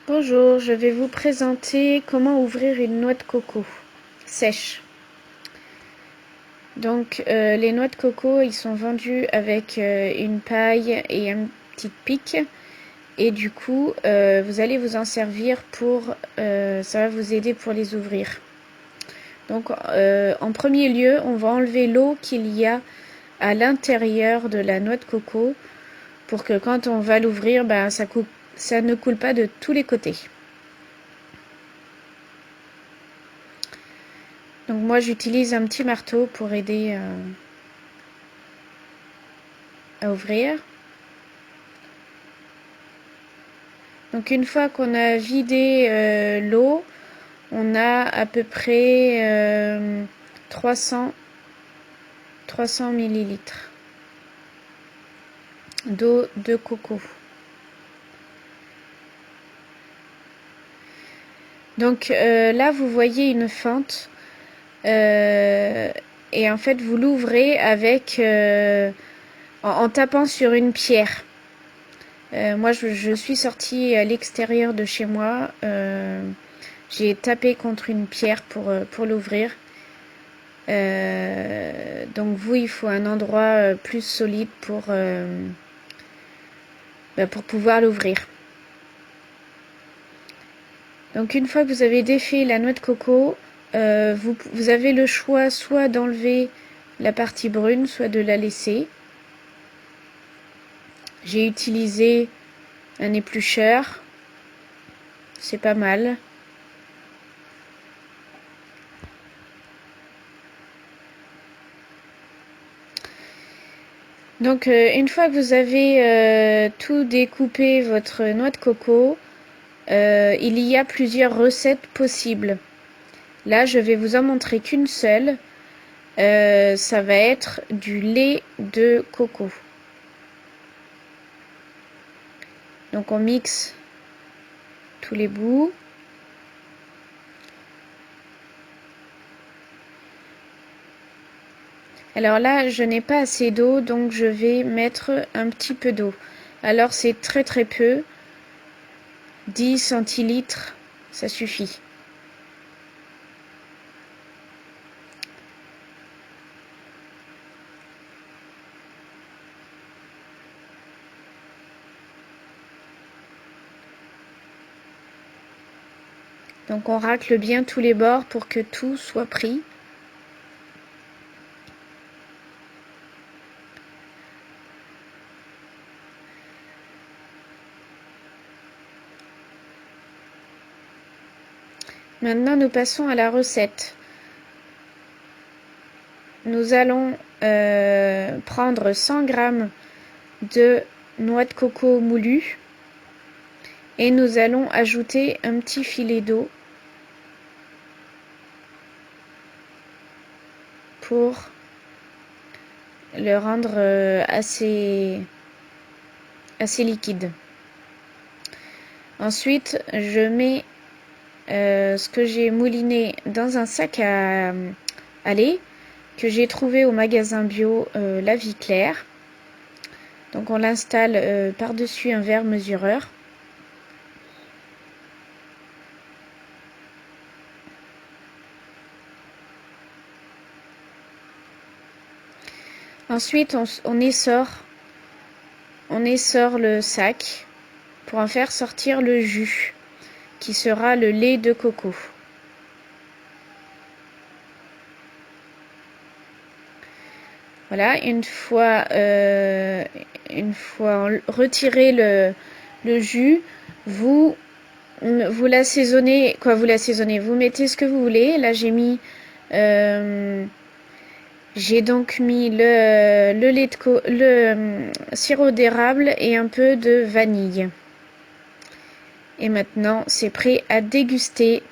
Bonjour, je vais vous présenter comment ouvrir une noix de coco sèche. Donc les noix de coco, ils sont vendus avec une paille et une petite pique. Et du coup, vous allez vous en servir ça va vous aider pour les ouvrir. Donc en premier lieu, on va enlever l'eau qu'il y a à l'intérieur de la noix de coco pour que quand on va l'ouvrir, ça ne coule pas de tous les côtés. Donc moi j'utilise un petit marteau pour aider à ouvrir. Donc une fois qu'on a vidé l'eau, on a à peu près 300 millilitres d'eau de coco. Donc là vous voyez une fente et en fait vous l'ouvrez avec en tapant sur une pierre. Moi je suis sortie à l'extérieur de chez moi. J'ai tapé contre une pierre pour l'ouvrir. Donc vous, il faut un endroit plus solide pour pouvoir l'ouvrir. Donc une fois que vous avez défait la noix de coco, vous avez le choix soit d'enlever la partie brune, soit de la laisser. J'ai utilisé un éplucheur, c'est pas mal. Donc une fois que vous avez tout découpé votre noix de coco, il y a plusieurs recettes possibles. Là, je vais vous en montrer qu'une seule. Ça va être du lait de coco. Donc on mixe tous les bouts. Alors là, je n'ai pas assez d'eau, donc je vais mettre un petit peu d'eau. Alors c'est très très peu. 10 centilitres, ça suffit. Donc on racle bien tous les bords pour que tout soit pris. Maintenant, nous passons à la recette. Nous allons prendre 100 g de noix de coco moulue et nous allons ajouter un petit filet d'eau pour le rendre assez liquide. Ensuite, je mets ce que j'ai mouliné dans un sac à lait que j'ai trouvé au magasin bio La Vie Claire. Donc on l'installe par-dessus un verre mesureur. Ensuite, on essore le sac pour en faire sortir le jus, qui sera le lait de coco. Voilà, une fois retiré le jus, vous l'assaisonnez, vous mettez ce que vous voulez. Là, j'ai donc mis le sirop d'érable et un peu de vanille. Et maintenant, c'est prêt à déguster.